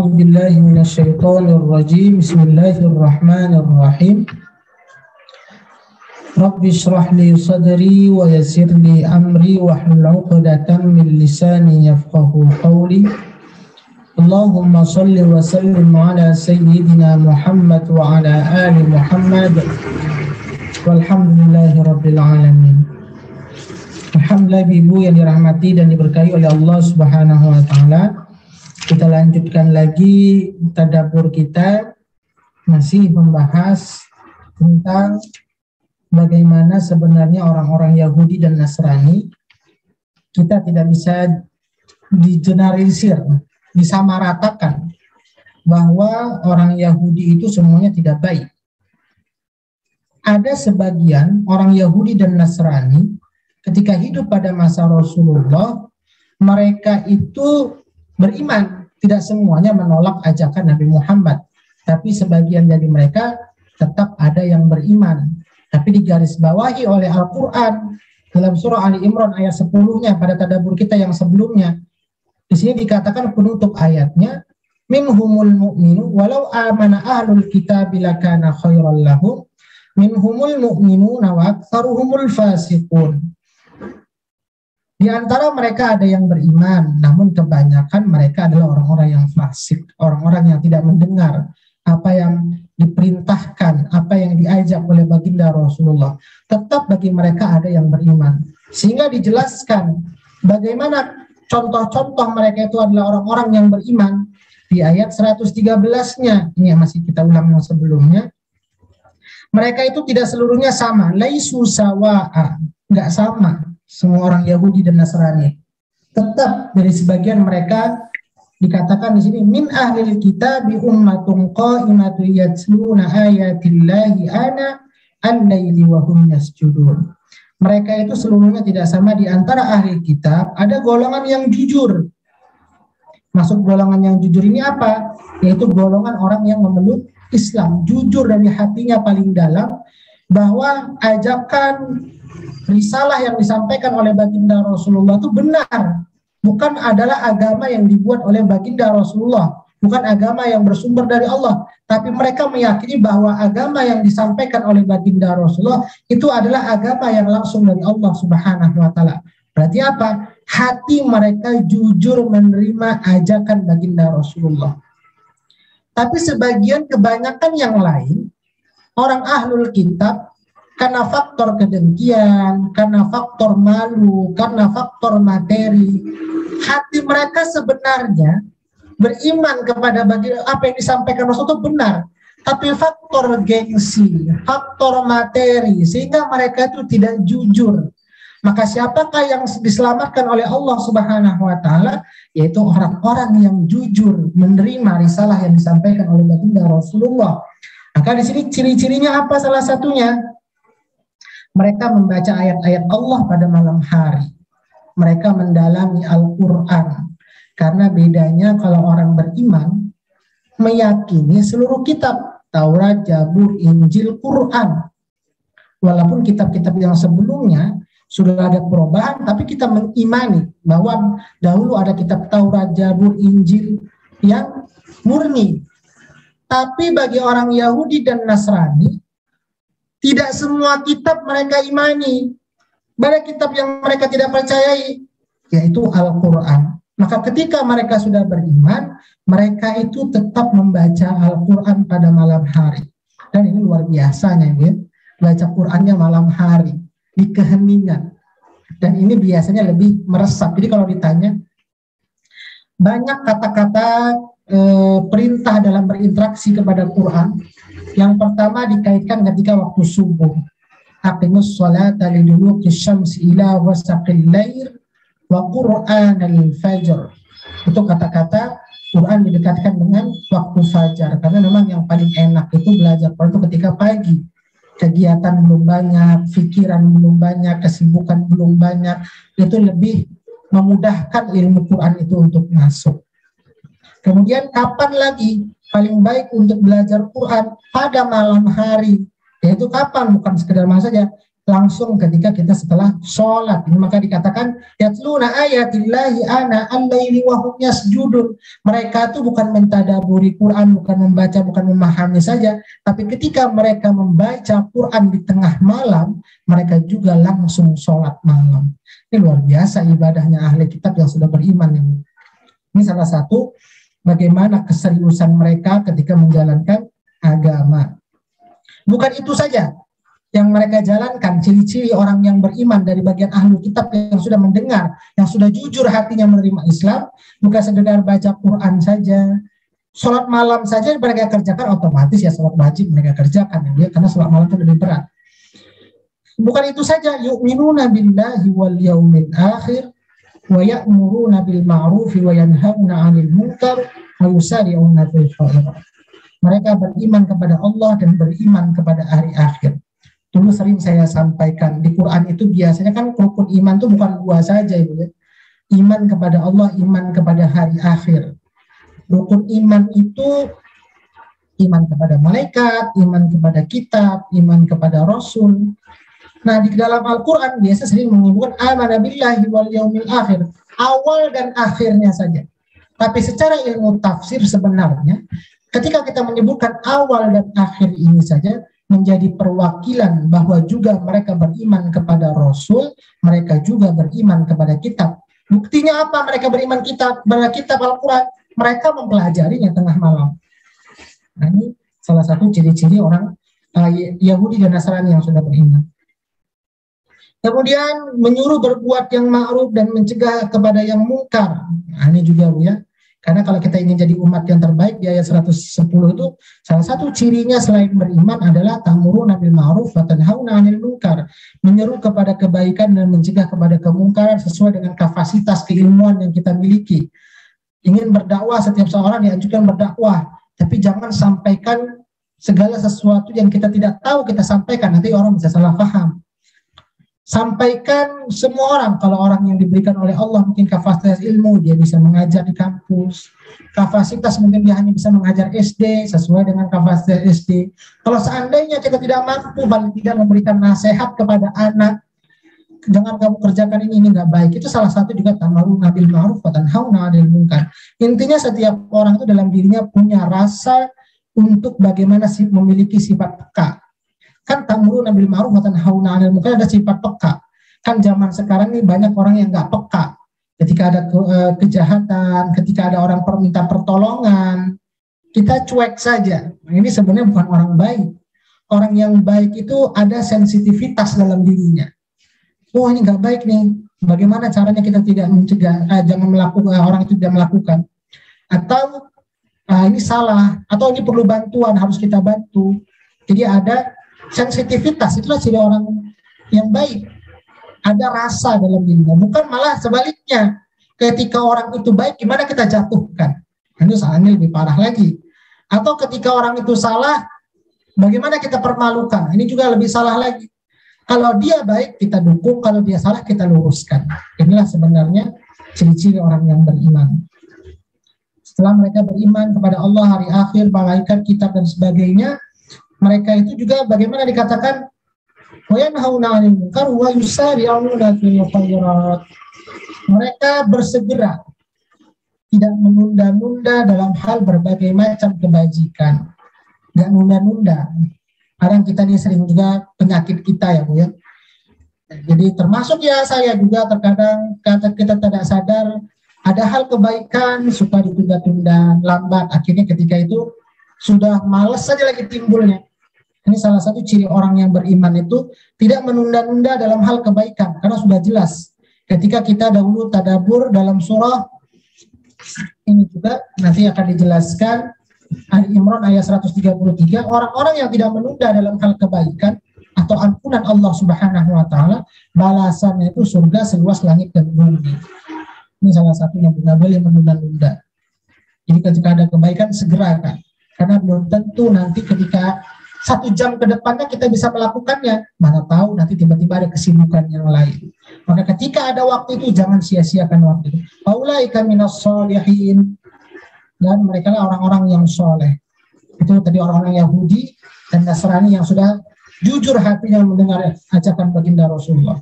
A'udzu billahi minasyaitonir rajim. Bismillahirrahmanirrahim. Rabbi shrah li sadri wa yassir li amri wahlul 'uqdatam min lisani yafqahu qawli. Allahumma shalli wa sallim ala sayyidina Muhammad wa ala ali Muhammad. Walhamdulillahi rabbil alamin. Alhamdulillah, ibu yang dirahmati dan diberkahi oleh Allah Subhanahu wa taala. Kita lanjutkan lagi tadabbur kita, masih membahas tentang bagaimana sebenarnya orang-orang Yahudi dan Nasrani. Kita tidak bisa digeneralisir, disamaratakan bahwa orang Yahudi itu semuanya tidak baik. Ada sebagian orang Yahudi dan Nasrani ketika hidup pada masa Rasulullah, mereka itu beriman, tidak semuanya menolak ajakan Nabi Muhammad, tapi sebagian dari mereka tetap ada yang beriman. Tapi digarisbawahi oleh Al-Quran dalam surah Ali Imran ayat 10-nya pada tadabbur kita yang sebelumnya. Di sini dikatakan penutup ayatnya, minhumul mu'minu walau amana ahlul kitabi lakana khairal lahum minhumul mu'minuna wa aktsaruhumul fasiqun. Di antara mereka ada yang beriman, namun kebanyakan mereka adalah orang-orang yang fasik, orang-orang yang tidak mendengar apa yang diperintahkan, apa yang diajak oleh baginda Rasulullah. Tetap bagi mereka ada yang beriman. Sehingga dijelaskan bagaimana contoh-contoh mereka itu adalah orang-orang yang beriman. Di ayat 113-nya, ini yang masih kita ulang yang sebelumnya, mereka itu tidak seluruhnya sama, laisu sawa'a, nggak sama. Semua orang Yahudi dan Nasrani. Tetap dari sebagian mereka dikatakan di sini min ahlil kitab bi ummatun qa'imatu yatluna ayatillahi ana al-laili wa hum yasjudun. Mereka itu seluruhnya tidak sama. Di antara ahli kitab ada golongan yang jujur. Masuk golongan yang jujur ini apa? Yaitu golongan orang yang memeluk Islam, jujur dari hatinya paling dalam bahwa ajakan risalah yang disampaikan oleh baginda Rasulullah itu benar, bukan adalah agama yang dibuat oleh baginda Rasulullah, bukan agama yang bersumber dari Allah, tapi mereka meyakini bahwa agama yang disampaikan oleh baginda Rasulullah itu adalah agama yang langsung dari Allah Subhanahu wa taala. Berarti apa? Hati mereka jujur menerima ajakan baginda Rasulullah. Tapi sebagian, kebanyakan yang lain, orang ahlul kitab, karena faktor kedengkian, karena faktor malu, karena faktor materi, hati mereka sebenarnya beriman kepada apa yang disampaikan Rasul itu benar, tapi faktor gengsi, faktor materi, sehingga mereka itu tidak jujur. Maka siapakah yang diselamatkan oleh Allah Subhanahu wa taala? Yaitu orang-orang yang jujur menerima risalah yang disampaikan oleh baginda Rasulullah. Maka di sini ciri-cirinya apa? Salah satunya, mereka membaca ayat-ayat Allah pada malam hari. Mereka mendalami Al-Quran. Karena bedanya kalau orang beriman, meyakini seluruh kitab, Taurat, Zabur, Injil, Quran. Walaupun kitab-kitab yang sebelumnya sudah ada perubahan, tapi kita mengimani bahwa dahulu ada kitab Taurat, Zabur, Injil yang murni. Tapi bagi orang Yahudi dan Nasrani, tidak semua kitab mereka imani. Banyak kitab yang mereka tidak percayai, yaitu Al-Quran. Maka ketika mereka sudah beriman, mereka itu tetap membaca Al-Quran pada malam hari. Dan ini luar biasanya, ya. Baca Qurannya malam hari, di keheningan. Dan ini biasanya lebih meresap. Jadi kalau ditanya, banyak kata-kata perintah dalam berinteraksi kepada Quran. Yang pertama dikaitkan ketika waktu subuh. Aqimus sholata liduluki syamsi ila wasaqil lail wa qur'anal fajr. Itu kata-kata Quran didekatkan dengan waktu fajar. Karena memang yang paling enak itu belajar Quran itu ketika pagi. Kegiatan belum banyak, pikiran belum banyak, kesibukan belum banyak. Itu lebih memudahkan ilmu Quran itu untuk masuk. Kemudian kapan lagi paling baik untuk belajar Quran? Pada malam hari. Yaitu kapan? Bukan sekedar malam saja. langsung ketika kita setelah sholat. Ini maka dikatakan yatluna ayatillahi ana al-laili wa hum yasjudun. Mereka itu bukan mentadaburi Quran, bukan membaca, bukan memahami saja, tapi ketika mereka membaca Quran di tengah malam, mereka juga langsung sholat malam. Ini luar biasa ibadahnya ahli kitab yang sudah beriman ini. Ini salah satu bagaimana keseriusan mereka ketika menjalankan agama. Bukan itu saja yang mereka jalankan, ciri-ciri orang yang beriman dari bagian ahli kitab yang sudah mendengar, yang sudah jujur hatinya menerima Islam, bukan sekedar baca Quran saja, sholat malam saja mereka kerjakan, otomatis ya sholat wajib mereka kerjakan ya, karena sholat malam itu lebih berat. Bukan itu saja, yu'minuna billahi wal yaumil akhir wa ya'muruna bil ma'rufi wa yanhauna 'anil munkar wa yusari'una fil khairat. Mereka beriman kepada Allah dan beriman kepada hari akhir. Dulu sering saya sampaikan, di Quran itu biasanya kan rukun iman itu bukan dua saja, Ibu ya. Iman kepada Allah, iman kepada hari akhir. Rukun iman itu iman kepada malaikat, iman kepada kitab, iman kepada Rasul. Nah, di dalam Al-Quran biasa sering menyebutkan amana billahi wal yaumil akhir, awal dan akhirnya saja. Tapi secara ilmu tafsir sebenarnya, ketika kita menyebutkan awal dan akhir ini saja, menjadi perwakilan bahwa juga mereka beriman kepada Rasul, mereka juga beriman kepada kitab. Buktinya apa mereka beriman kepada kitab Al-Quran? Mereka mempelajarinya tengah malam. Nah, ini salah satu ciri-ciri orang Yahudi dan Nasrani yang sudah beriman. Kemudian menyuruh berbuat yang ma'ruf dan mencegah kepada yang mungkar. Nah, ini juga Bu ya. Karena kalau kita ingin jadi umat yang terbaik di ayat 110 itu, salah satu cirinya selain beriman adalah ta'muruna bil ma'ruf wa tanhauna 'anil munkar, menyeru kepada kebaikan dan mencegah kepada kemungkaran sesuai dengan kapasitas keilmuan yang kita miliki. Ingin berdakwah, setiap seorang dianjurkan berdakwah, tapi jangan sampaikan segala sesuatu yang kita tidak tahu kita sampaikan, nanti orang bisa salah paham. Sampaikan semua orang. Kalau orang yang diberikan oleh Allah mungkin kapasitas ilmu, dia bisa mengajar di kampus. Kapasitas mungkin dia hanya bisa mengajar SD sesuai dengan kapasitas SD. Kalau seandainya kita tidak mampu, paling tidak memberikan nasihat kepada anak, jangan kamu kerjakan ini nggak baik. Itu salah satu juga ta'muruna bil ma'ruf wa tanhauna 'anil munkar. Intinya setiap orang itu dalam dirinya punya rasa untuk bagaimana sih memiliki sifat peka. Kan ta'muruna bil ma'ruf wa tanhauna 'anil munkar ada sifat peka. Kan zaman sekarang ini banyak orang yang nggak peka. Ketika ada kejahatan, ketika ada orang minta pertolongan, kita cuek saja. Nah, ini sebenarnya bukan orang baik. Orang yang baik itu ada sensitivitas dalam dirinya. Oh, ini nggak baik nih. Bagaimana caranya kita tidak mencegah, jangan melakukan, orang itu tidak melakukan. Atau ini salah, atau ini perlu bantuan, harus kita bantu. Jadi ada sensitivitas, itulah ciri orang yang baik. Ada rasa dalam dirinya, bukan malah sebaliknya. Ketika orang itu baik, gimana kita jatuhkan? Itu salahnya lebih parah lagi. Atau ketika orang itu salah, bagaimana kita permalukan? Ini juga lebih salah lagi. Kalau dia baik, kita dukung. Kalau dia salah, kita luruskan. Inilah sebenarnya ciri-ciri orang yang beriman. Setelah mereka beriman kepada Allah, hari akhir, malaikat, kitab, dan sebagainya, mereka itu juga bagaimana dikatakan wa yanhauna 'anil munkar wa yusari'una fil khairat. Mereka bersegera, tidak menunda-nunda dalam hal berbagai macam kebajikan. Enggak nunda-nunda. Kadang kita ini sering juga penyakit kita ya Bu ya. Jadi termasuk ya saya juga terkadang kita tidak sadar ada hal kebaikan suka ditunda-tunda, lambat, akhirnya ketika itu sudah malas saja lagi timbulnya. Ini salah satu ciri orang yang beriman itu tidak menunda-nunda dalam hal kebaikan, karena sudah jelas. Ketika kita dahulu tadabbur dalam surah ini juga nanti akan dijelaskan Ali Imran ayat 133, orang-orang yang tidak menunda dalam hal kebaikan atau ampunan Allah Subhanahu wa taala, balasannya itu surga seluas langit dan bumi. Ini salah satunya, tidak boleh menunda-nunda. Jadi ketika ada kebaikan segerakan. Karena belum tentu nanti ketika 1 jam ke depannya kita bisa melakukannya. Mana tahu nanti tiba-tiba ada kesibukan yang lain. Maka ketika ada waktu itu jangan sia-siakan waktu itu. Faulaika minas sholihin. Dan mereka lah orang-orang yang soleh. Itu tadi orang-orang Yahudi dan Nasrani yang sudah jujur hatinya mendengar ajakan baginda Rasulullah.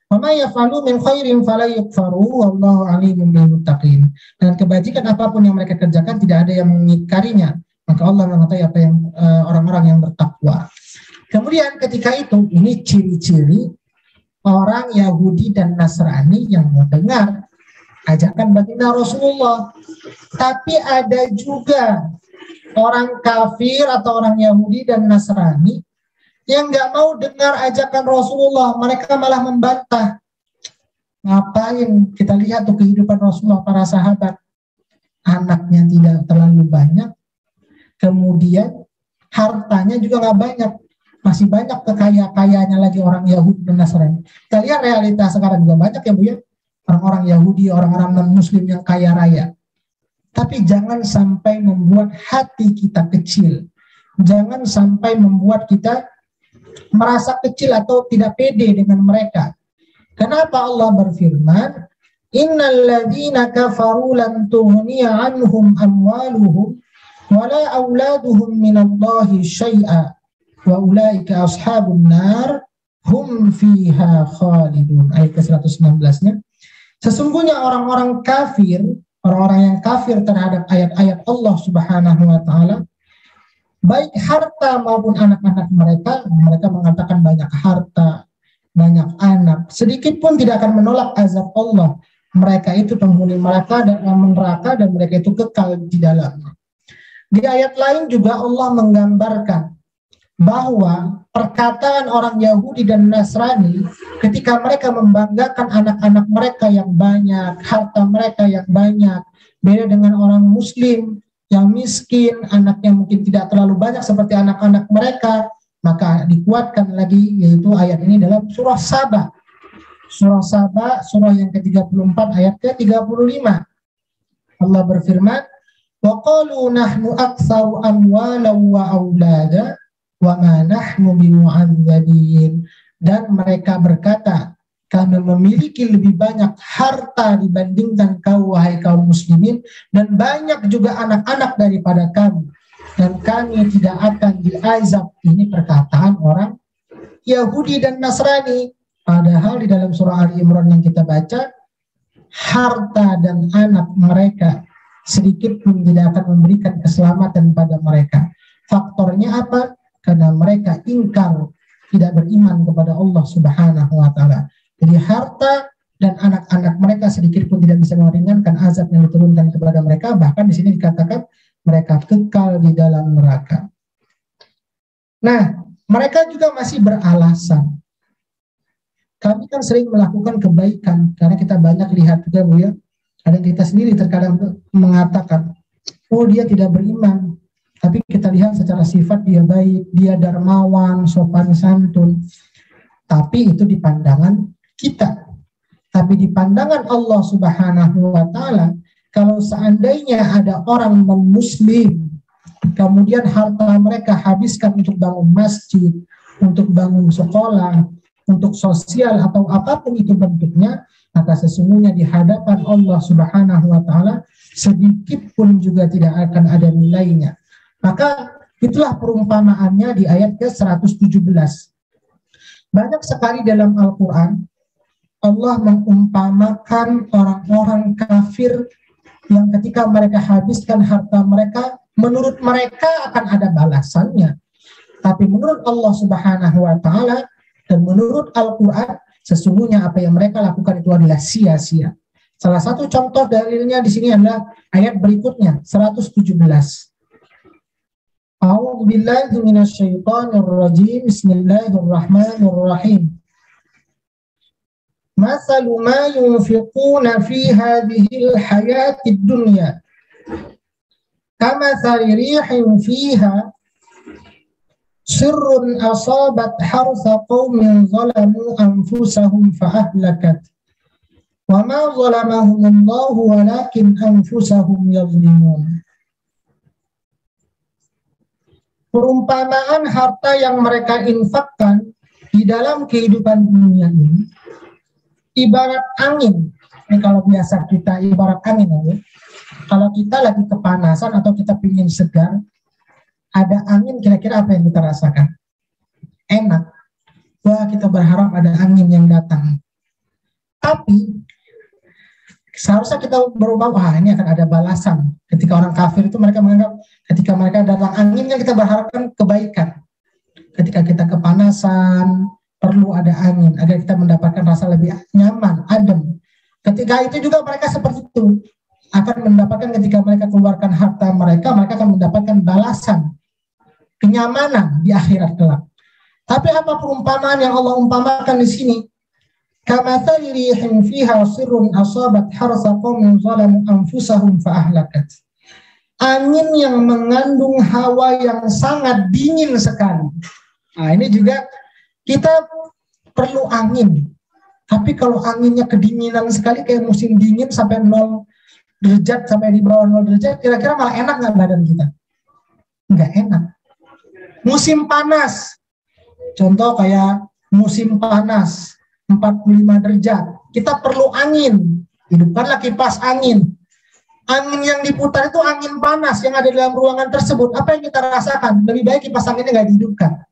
Wa may yaf'alu min khairin fala yukfaru wallahu alimun bil muttaqin. Dan kebajikan apapun yang mereka kerjakan tidak ada yang mengingkarinya, maka Allah mengetahui apa yang orang-orang yang bertakwa. Kemudian ketika itu, ini ciri-ciri orang Yahudi dan Nasrani yang mendengar ajakan baginda Rasulullah. Tapi ada juga orang kafir atau orang Yahudi dan Nasrani yang nggak mau dengar ajakan Rasulullah, mereka malah membantah. Ngapain? Kita lihat tuh kehidupan Rasulullah, para sahabat, anaknya tidak terlalu banyak, kemudian hartanya juga nggak banyak, masih banyak kekaya-kayanya lagi orang Yahudi dan Nasrani. Kita lihat realitas sekarang juga banyak ya Bu ya, orang-orang Yahudi, orang-orang non-Muslim yang kaya raya. Tapi jangan sampai membuat hati kita kecil, jangan sampai membuat kita merasa kecil atau tidak pede dengan mereka. Kenapa Allah berfirman, innal ladzina kafaru lan tughniya anhum amwaluhum wala auladuhum minallahi syai'a wa ulaika ashabun nar hum fiha khalidun. Ayat ke-116-nya. Sesungguhnya orang-orang kafir, orang-orang yang kafir terhadap ayat-ayat Allah Subhanahu wa taala, baik harta maupun anak-anak mereka mengatakan banyak harta, banyak anak, sedikit pun tidak akan menolak azab Allah. Mereka itu penghuni neraka dan mereka itu kekal di dalamnya. Di ayat lain juga Allah menggambarkan bahwa perkataan orang Yahudi dan Nasrani ketika mereka membanggakan anak-anak mereka yang banyak, harta mereka yang banyak, beda dengan orang Muslim yang miskin, anaknya mungkin tidak terlalu banyak seperti anak-anak mereka, maka dikuatkan lagi yaitu ayat ini dalam surah Saba. Surah Saba, surah yang ke-34 ayat ke-35. Allah berfirman, wa qalu nahnu aktsaru amwalan wa aulada wa ma nahnu bimu'adzabin. Dan mereka berkata, kami memiliki lebih banyak harta dibandingkan kau wahai kaum muslimin, dan banyak juga anak-anak daripada kamu, dan kami tidak akan diazab. Ini perkataan orang Yahudi dan Nasrani. Padahal di dalam surah Ali Imran yang kita baca, harta dan anak mereka sedikit pun tidak akan memberikan keselamatan pada mereka. Faktornya apa? Karena mereka ingkar, tidak beriman kepada Allah Subhanahu wa taala. Jadi harta dan anak-anak mereka sedikit pun tidak bisa meringankan azab yang diturunkan kepada mereka. Bahkan di sini dikatakan mereka kekal di dalam neraka. Nah, mereka juga masih beralasan. Kami kan sering melakukan kebaikan, karena kita banyak lihat juga Bu ya. Kadang kita sendiri terkadang mengatakan, oh dia tidak beriman. Tapi kita lihat secara sifat dia baik, dia dermawan, sopan santun. Tapi itu di pandangan kita. Tapi di pandangan Allah Subhanahu wa taala, kalau seandainya ada orang non-muslim kemudian harta mereka habiskan untuk bangun masjid, untuk bangun sekolah, untuk sosial atau apapun itu bentuknya, maka sesungguhnya di hadapan Allah Subhanahu wa taala sedikit pun juga tidak akan ada nilainya. Maka itulah perumpamaannya di ayat ke-117. Banyak sekali dalam Al-Quran Allah mengumpamakan orang-orang kafir yang ketika mereka habiskan harta mereka, menurut mereka akan ada balasannya. Tapi menurut Allah Subhanahu wa taala dan menurut Al-Quran, sesungguhnya apa yang mereka lakukan itu adalah sia-sia. Salah satu contoh dalilnya di sini adalah ayat berikutnya, 117. A'udzu billahi minasyaitonir rajim. Bismillahirrahmanirrahim. Masalu ma yunfiquna fi hadhil hayatid dunya kamathali rihin fiha sirrun asabat harsa qaumin zalamu anfusahum fa ahlakat wa ma zalamahumullahu walakin anfusahum yazlimun. Perumpamaan harta yang mereka infakkan di dalam kehidupan dunia ini ibarat angin. Ini kalau biasa kita ibarat angin ya. Kalau kita lagi kepanasan atau kita ingin segar, ada angin, kira-kira apa yang kita rasakan? enak. Wah, kita berharap ada angin yang datang. Tapi seharusnya kita berubah, wah ini akan ada balasan. Ketika orang kafir itu mereka menganggap ketika mereka datang angin kan kita berharapkan kebaikan. Ketika kita kepanasan, perlu ada angin agar kita mendapatkan rasa lebih nyaman, adem. Ketika itu juga mereka seperti itu. Akan mendapatkan ketika mereka keluarkan harta mereka akan mendapatkan balasan, kenyamanan di akhirat kelak. Tapi apa perumpamaan yang Allah umpamakan di sini? Kamathali rihin fiha sirrun asabat harsa qaumin zalamu anfusahum fa ahlakat. Angin yang mengandung hawa yang sangat dingin sekali. Nah, ini juga kita perlu angin. Tapi kalau anginnya kedinginan sekali kayak musim dingin sampai 0 derajat sampai di bawah 0 derajat, kira-kira malah enak nggak badan kita? Nggak enak. Musim panas, contoh kayak musim panas 45 derajat, kita perlu angin. Hidupkanlah kipas angin. Angin yang diputar itu angin panas yang ada di dalam ruangan tersebut. Apa yang kita rasakan? Lebih baik kipas anginnya nggak dihidupkan.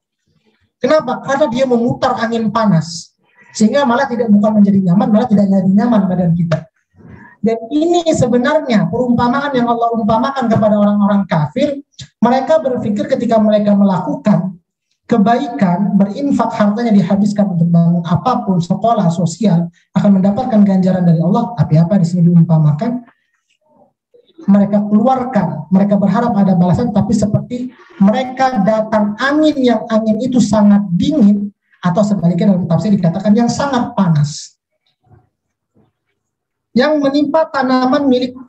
Kenapa? Karena dia memutar angin panas, sehingga malah bukan menjadi nyaman, malah tidak jadi nyaman badan kita. Dan ini sebenarnya perumpamaan yang Allah umpamakan kepada orang-orang kafir. Mereka berpikir ketika mereka melakukan kebaikan, berinfak hartanya dihabiskan untuk bangun apapun, sekolah, sosial, akan mendapatkan ganjaran dari Allah. Tapi apa di sini diumpamakan? Mereka keluarkan, mereka berharap ada balasan, tapi seperti mereka datang angin yang angin itu sangat dingin, atau sebaliknya dalam tafsir dikatakan yang sangat panas, yang menimpa tanaman milik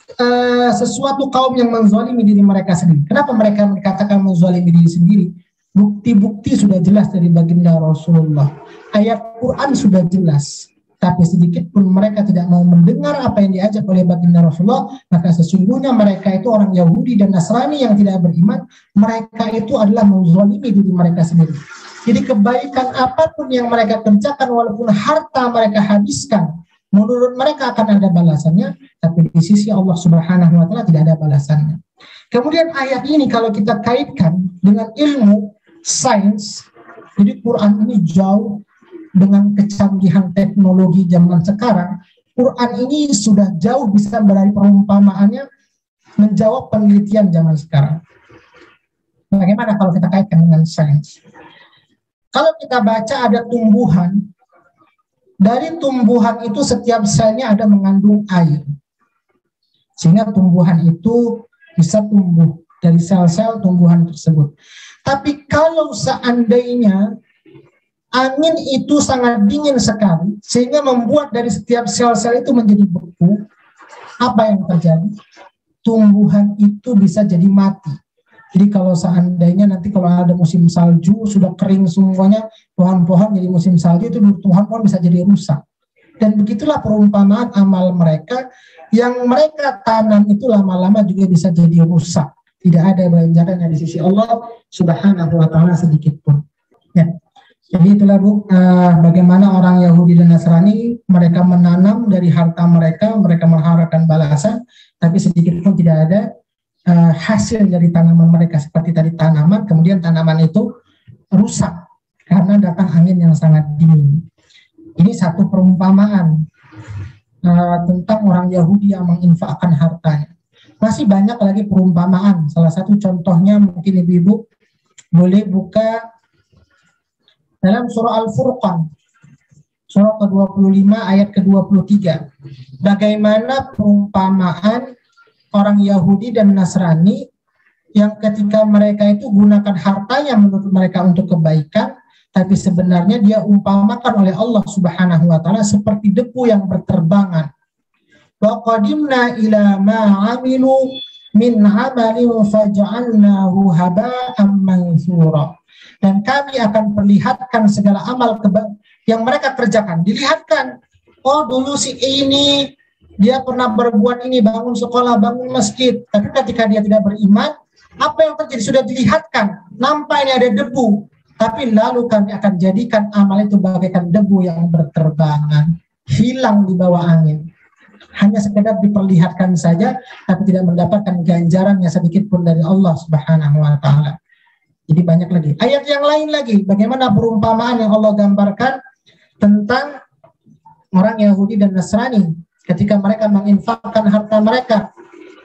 sesuatu kaum yang menzalimi diri mereka sendiri. Kenapa mereka dikatakan menzalimi diri sendiri? Bukti-bukti sudah jelas dari baginda Rasulullah. Ayat Quran sudah jelas. Tapi sedikit pun mereka tidak mau mendengar apa yang diajak oleh baginda Rasulullah, maka sesungguhnya mereka itu orang Yahudi dan Nasrani yang tidak beriman. Mereka itu adalah menzalimi diri mereka sendiri. Jadi kebaikan apapun yang mereka kerjakan, walaupun harta mereka habiskan, menurut mereka akan ada balasannya, tapi di sisi Allah Subhanahu wa Ta'ala tidak ada balasannya. Kemudian ayat ini kalau kita kaitkan dengan ilmu sains, jadi Quran ini jauh dengan kecanggihan teknologi zaman sekarang. Quran ini sudah jauh bisa dari perumpamaannya menjawab penelitian zaman sekarang. Bagaimana kalau kita kaitkan dengan sains? Kalau kita baca ada tumbuhan, dari tumbuhan itu setiap selnya ada mengandung air. Sehingga tumbuhan itu bisa tumbuh dari sel-sel tumbuhan tersebut. Tapi kalau seandainya angin itu sangat dingin sekali, sehingga membuat dari setiap sel-sel itu menjadi beku, apa yang terjadi? Tumbuhan itu bisa jadi mati. Jadi kalau seandainya nanti kalau ada musim salju, sudah kering semuanya, pohon-pohon jadi musim salju, itu pohon-pohon bisa jadi rusak. Dan begitulah perumpamaan amal mereka, yang mereka tanam itu lama-lama juga bisa jadi rusak. Tidak ada ganjarannya di sisi Allah Subhanahu wa Ta'ala sedikit pun. Ya. Jadi itulah bagaimana orang Yahudi dan Nasrani, mereka menanam dari harta mereka mengharapkan balasan, tapi sedikit pun tidak ada hasil dari tanaman mereka. Seperti tadi tanaman, kemudian tanaman itu rusak karena datang angin yang sangat dingin. Ini satu perumpamaan tentang orang Yahudi yang menginfakkan hartanya. Masih banyak lagi perumpamaan. Salah satu contohnya mungkin ibu-ibu boleh buka dalam surah Al-Furqan, surah ke-25 ayat ke-23. Bagaimana perumpamaan orang Yahudi dan Nasrani yang ketika mereka itu gunakan hartanya menurut mereka untuk kebaikan, tapi sebenarnya dia umpamakan oleh Allah Subhanahu wa Ta'ala seperti debu yang berterbangan. Wa qadimna ila ma 'amilu min 'amalin faj'alnahu haba'an mansura. Dan kami akan perlihatkan segala amal yang mereka kerjakan. Dilihatkan, oh dulu si ini dia pernah berbuat ini, bangun sekolah, bangun masjid. Tapi ketika dia tidak beriman, apa yang terjadi? Sudah dilihatkan, nampak ini ada debu. Tapi lalu kami akan jadikan amal itu bagaikan debu yang berterbangan, hilang di bawah angin. Hanya sekedar diperlihatkan saja, tapi tidak mendapatkan ganjarannya sedikit pun dari Allah Subhanahu wa Ta'ala. Jadi banyak lagi. Ayat yang lain lagi, bagaimana perumpamaan yang Allah gambarkan tentang orang Yahudi dan Nasrani ketika mereka menginfakkan harta mereka.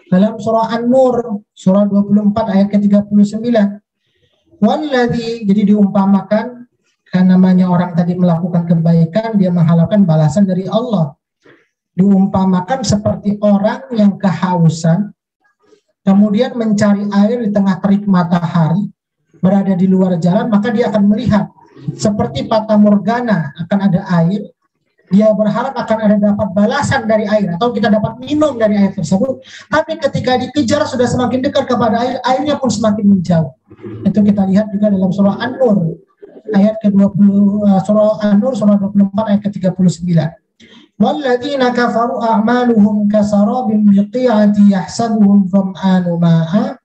Dalam surah An-Nur, surah 24 ayat ke-39. Walladzi, jadi diumpamakan, karena namanya orang tadi melakukan kebaikan, dia mengharapkan balasan dari Allah. Diumpamakan seperti orang yang kehausan, kemudian mencari air di tengah terik matahari, berada di luar jalan, maka dia akan melihat seperti fata morgana akan ada air, dia berharap akan ada dapat balasan dari air atau kita dapat minum dari air tersebut, tapi ketika dikejar sudah semakin dekat kepada air, airnya pun semakin menjauh. Itu kita lihat juga dalam surah An-Nur ayat ke-20, surah An-Nur surah 24 ayat ke-39. Walladzina kafaru a'maluhum kasarabin biqi'ati yahsabuhum dham'anu ma'a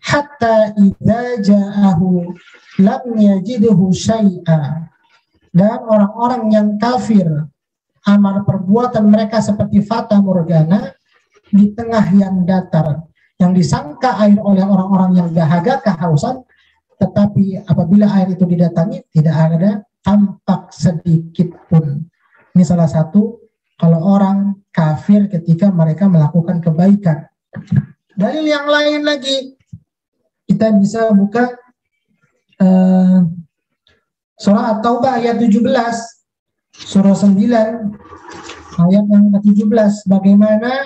hatta idza ja'ahu lam yajidhu syai'a. Dan orang-orang yang kafir, amal perbuatan mereka seperti fata morgana di tengah yang datar, yang disangka air oleh orang-orang yang dahaga kehausan, tetapi apabila air itu didatangi tidak ada tampak sedikit pun. Ini salah satu kalau orang kafir ketika mereka melakukan kebaikan. Dalil yang lain lagi, kita bisa buka surah At-Taubah ayat 17, surah 9 ayat yang ke-17. Bagaimana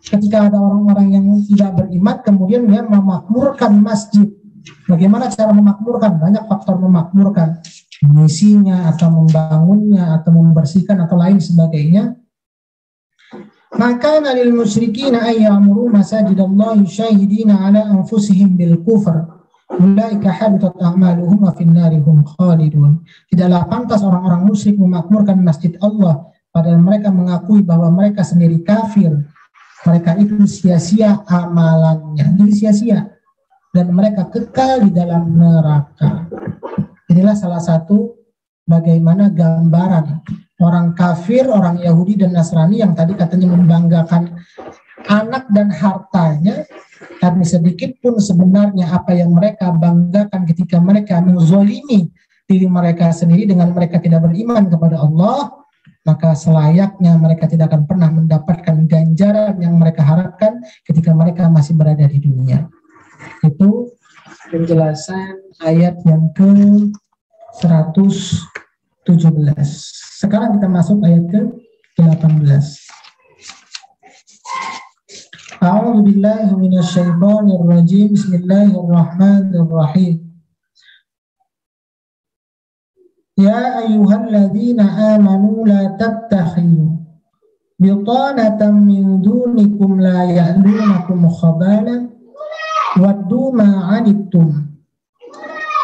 ketika ada orang-orang yang tidak beriman kemudian dia memakmurkan masjid. Bagaimana cara memakmurkan? Banyak faktor memakmurkan, mengisinya atau membangunnya atau membersihkan atau lain sebagainya. Maka lil musyrikin ay ya'muru masajidallahi syahidina ala anfusihim bil kufr ulaika habitat a'maluhum wa fin narihum khalidun. Tidaklah pantas orang-orang musyrik memakmurkan masjid Allah padahal mereka mengakui bahwa mereka sendiri kafir. Mereka itu sia-sia amalannya, jadi sia-sia, dan mereka kekal di dalam neraka. Inilah salah satu bagaimana gambaran orang kafir, orang Yahudi dan Nasrani yang tadi katanya membanggakan anak dan hartanya, tapi sedikit pun sebenarnya apa yang mereka banggakan ketika mereka menzalimi diri mereka sendiri dengan mereka tidak beriman kepada Allah, maka selayaknya mereka tidak akan pernah mendapatkan ganjaran yang mereka harapkan ketika mereka masih berada di dunia. Itu penjelasan ayat yang ke-117. Sekarang kita masuk ayat ke-18. A'udzu billahi minasyaitonir rajim. Bismillahirrahmanirrahim. Ya ayyuhalladzina amanu la tattakhidhu bitanatan min dunikum la ya'lunakum khabalan waddu ma 'anittum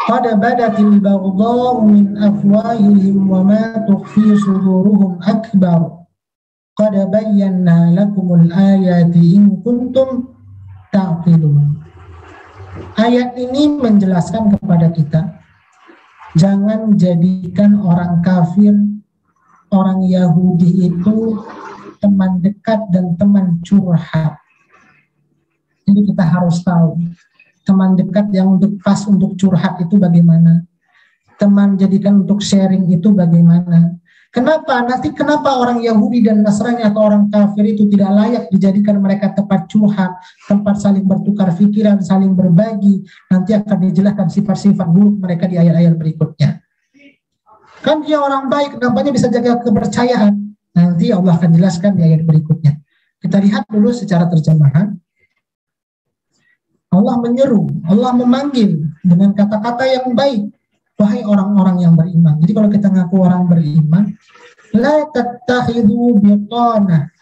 qad badatil baghdha'u min afwahihim wa ma tukhfi suduruhum akbar qad bayyana lakumul ayati in kuntum ta'qilun. Ayat ini menjelaskan kepada kita, jangan jadikan orang kafir, orang Yahudi itu teman dekat dan teman curhat. Jadi kita harus tahu teman dekat yang pas untuk curhat itu bagaimana, teman jadikan untuk sharing itu bagaimana. Kenapa orang Yahudi dan Nasrani atau orang kafir itu tidak layak dijadikan mereka tempat curhat, tempat saling bertukar pikiran, saling berbagi. Nanti akan dijelaskan sifat-sifat buruk mereka di ayat-ayat berikutnya. Kan dia orang baik, nampaknya bisa jaga kepercayaan. Nanti Allah akan jelaskan di ayat berikutnya. Kita lihat dulu secara terjemahan. Allah menyeru, Allah memanggil dengan kata-kata yang baik. Wahai orang-orang yang beriman. Jadi kalau kita ngaku orang beriman, la tattakhidhu bitanah.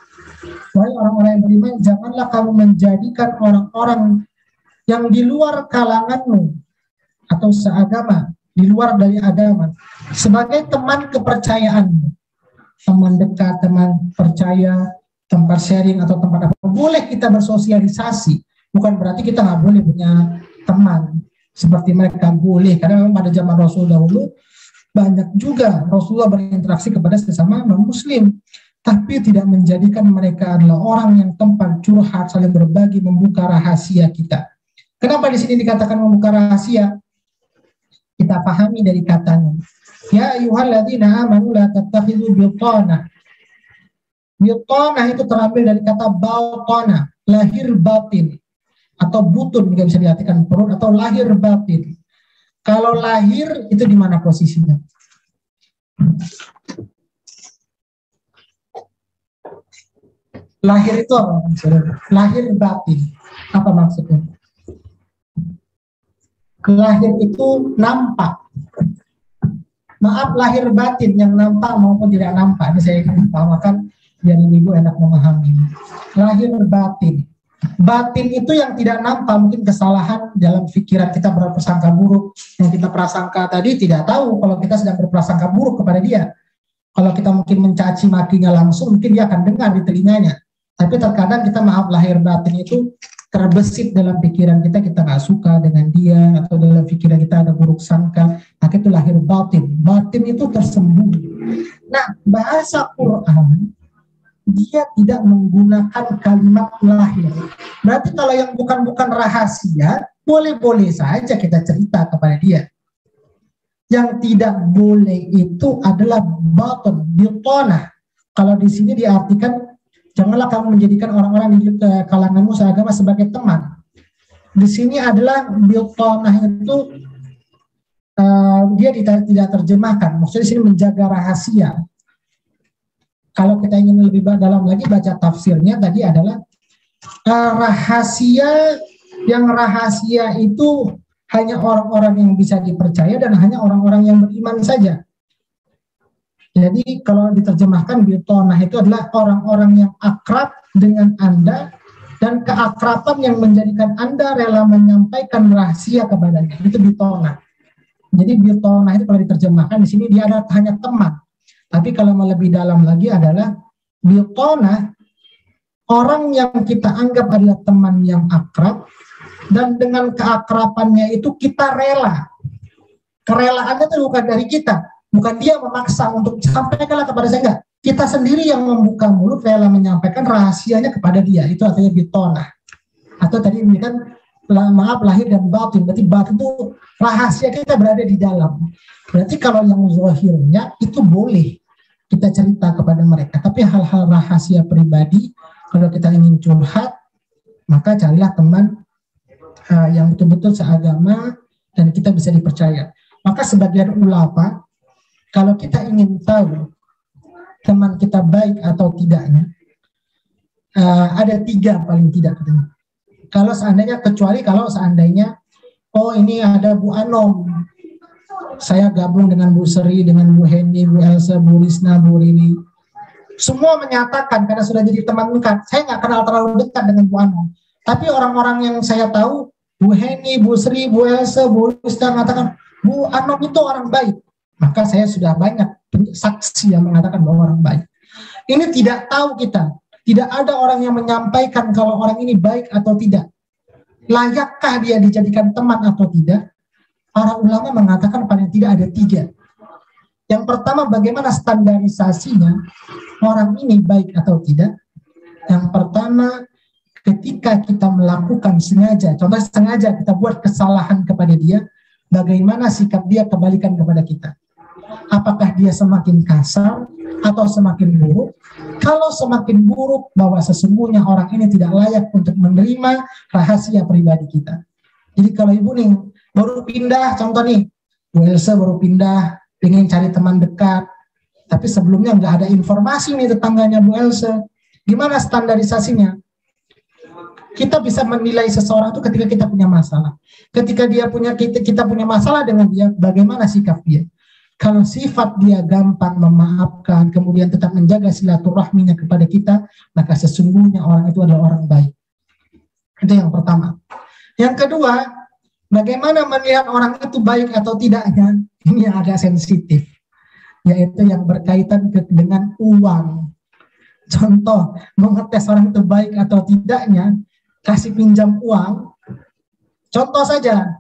Wahai orang-orang yang beriman, janganlah kamu menjadikan orang-orang yang di luar kalanganmu atau seagama, di luar dari agama, sebagai teman kepercayaanmu. Teman dekat, teman percaya, tempat sharing atau tempat apa. Boleh kita bersosialisasi. Bukan berarti kita nggak boleh punya teman seperti mereka, boleh, karena memang pada zaman Rasul dahulu banyak juga Rasulullah berinteraksi kepada sesama non-muslim, tapi tidak menjadikan mereka adalah orang yang tempat curhat, saling berbagi, membuka rahasia kita. Kenapa di sini dikatakan membuka rahasia? Kita pahami dari katanya. Ya ayyuhalladzina amanu la tattakhidhu bitanah. Bitanah itu terambil dari kata batana, lahir batin. Atau butun juga bisa diartikan perut, atau lahir batin. Kalau lahir itu di mana posisinya? Lahir itu apa? Lahir batin. Apa maksudnya? Lahir itu nampak. Maaf, lahir batin yang nampak maupun tidak nampak. Ini saya pahamakan biar ibu enak memahami. Lahir batin. Batin itu yang tidak nampak, mungkin kesalahan dalam pikiran kita berprasangka buruk. Yang kita prasangka tadi tidak tahu kalau kita sedang berprasangka buruk kepada dia. Kalau kita mungkin mencaci makinya langsung, mungkin dia akan dengar di telinganya. Tapi terkadang kita maaf lahir batin itu terbesit dalam pikiran kita nggak suka dengan dia, atau dalam pikiran kita ada buruk sangka, maka itu lahir batin. Batin itu tersembunyi. Nah, bahasa Quran dia tidak menggunakan kalimat lahir. Berarti kalau yang bukan rahasia, boleh-boleh saja kita cerita kepada dia. Yang tidak boleh itu adalah batin, bitanah. Kalau di sini diartikan janganlah kamu menjadikan orang-orang di kalanganmu seagama sebagai teman. Di sini adalah bitanah itu dia tidak terjemahkan. Maksudnya di sini menjaga rahasia. Kalau kita ingin lebih dalam lagi baca tafsirnya tadi adalah rahasia, yang rahasia itu hanya orang-orang yang bisa dipercaya dan hanya orang-orang yang beriman saja. Jadi kalau diterjemahkan bitanah itu adalah orang-orang yang akrab dengan Anda dan keakraban yang menjadikan Anda rela menyampaikan rahasia kepadanya. Itu bitanah. Jadi bitanah itu kalau diterjemahkan di sini dia adalah hanya teman. Tapi kalau mau lebih dalam lagi adalah bitanah, orang yang kita anggap adalah teman yang akrab dan dengan keakrabannya itu kita rela. Kerelaannya itu bukan dari kita. Bukan dia memaksa untuk sampaikanlah kepada saya, enggak. Kita sendiri yang membuka mulut rela menyampaikan rahasianya kepada dia. Itu artinya bitanah. Atau tadi ini kan maaf lahir dan batin. Berarti batin itu rahasia kita berada di dalam. Berarti kalau yang zahirnya itu boleh kita cerita kepada mereka. Tapi hal-hal rahasia pribadi, kalau kita ingin curhat, maka carilah teman yang betul-betul seagama dan kita bisa dipercaya. Maka sebagian ulama, kalau kita ingin tahu teman kita baik atau tidaknya, ada 3 paling tidak. Kalau seandainya, kecuali kalau seandainya, oh ini ada Bu Anom, saya gabung dengan Bu Seri, dengan Bu Heni, Bu Elsa, Bu Risna, Bu Rini. Semua menyatakan karena sudah jadi teman dekat. Saya nggak kenal terlalu dekat dengan Bu Anom. Tapi orang-orang yang saya tahu, Bu Heni, Bu Seri, Bu Elsa, Bu Risna mengatakan, Bu Anom itu orang baik. Maka saya sudah banyak saksi yang mengatakan bahwa orang baik. Ini tidak tahu kita. Tidak ada orang yang menyampaikan kalau orang ini baik atau tidak. Layakkah dia dijadikan teman atau tidak? Para ulama mengatakan paling tidak ada 3. Yang pertama, bagaimana standarisasinya orang ini baik atau tidak? Yang pertama, ketika kita melakukan sengaja, contoh sengaja kita buat kesalahan kepada dia, bagaimana sikap dia kebalikan kepada kita? Apakah dia semakin kasar atau semakin buruk? Kalau semakin buruk, bahwa sesungguhnya orang ini tidak layak untuk menerima rahasia pribadi kita. Jadi kalau ibu nih baru pindah, contoh nih, Bu Elsa baru pindah, ingin cari teman dekat, tapi sebelumnya nggak ada informasi nih tetangganya Bu Elsa. Gimana standarisasinya? Kita bisa menilai seseorang itu ketika kita punya masalah. Ketika dia punya kita punya masalah dengan dia, bagaimana sikap dia? Kalau sifat dia gampang memaafkan, kemudian tetap menjaga silaturahminya kepada kita, maka sesungguhnya orang itu adalah orang baik. Itu yang pertama. Yang kedua, bagaimana melihat orang itu baik atau tidaknya? Ini yang agak sensitif, yaitu yang berkaitan dengan uang. Contoh, mengetes orang itu baik atau tidaknya, kasih pinjam uang. Contoh saja,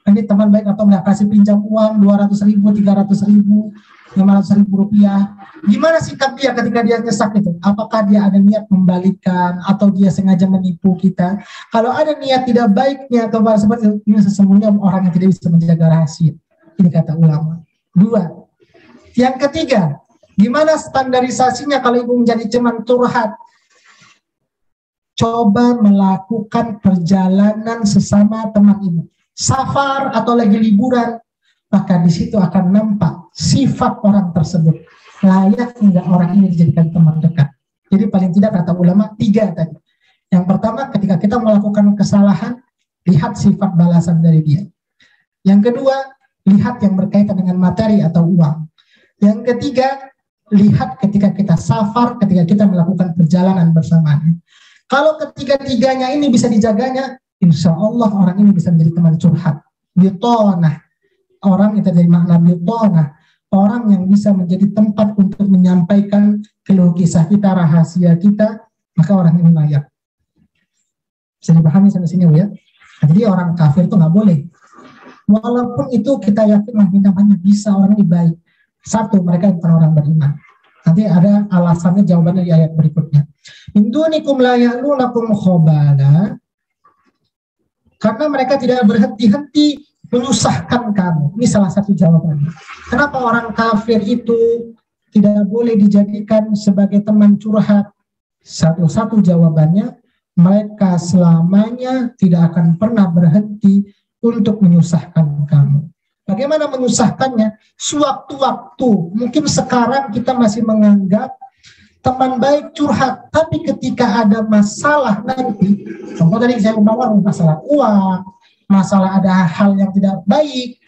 ini teman baik atau enggak, kasih pinjam uang 200.000, 300.000, 500.000 rupiah. Gimana sikap dia ketika dia nyesak itu? Apakah dia ada niat membalikan atau dia sengaja menipu kita? Kalau ada niat tidak baiknya kepada seperti itu, ini sesungguhnya orang yang tidak bisa menjaga rahasia. Ini kata ulama. 2. Yang ketiga, gimana standarisasinya kalau ibu menjadi teman curhat? Coba melakukan perjalanan sesama teman ibu. Safar atau lagi liburan, maka di situ akan nampak sifat orang tersebut. Layak enggak orang ini dijadikan teman dekat. Jadi paling tidak kata ulama 3 tadi. Yang pertama, ketika kita melakukan kesalahan, lihat sifat balasan dari dia. Yang kedua, lihat yang berkaitan dengan materi atau uang. Yang ketiga, lihat ketika kita safar, ketika kita melakukan perjalanan bersamanya. Kalau ketiga-tiganya ini bisa dijaganya, insya Allah orang ini bisa menjadi teman curhat. Bitonah. Orang itu dari makna bitonah. Orang yang bisa menjadi tempat untuk menyampaikan keluh kisah kita, rahasia kita, maka orang ini layak. Bisa dipahami sampai sini ya? Nah, jadi orang kafir itu nggak boleh. Walaupun itu kita yakin namanya bisa orang ini baik. 1, mereka bukan orang beriman. Nanti ada alasannya, jawabannya di ayat berikutnya. Min dunikum la ya'lunakum khabala. Karena mereka tidak berhenti-henti menyusahkan kamu. Ini salah satu jawabannya. Kenapa orang kafir itu tidak boleh dijadikan sebagai teman curhat? Satu jawabannya, mereka selamanya tidak akan pernah berhenti untuk menyusahkan kamu. Bagaimana menyusahkannya? Sewaktu-waktu, mungkin sekarang kita masih menganggap teman baik curhat, tapi ketika ada masalah nanti, contoh tadi saya bawa masalah uang, masalah ada hal yang tidak baik,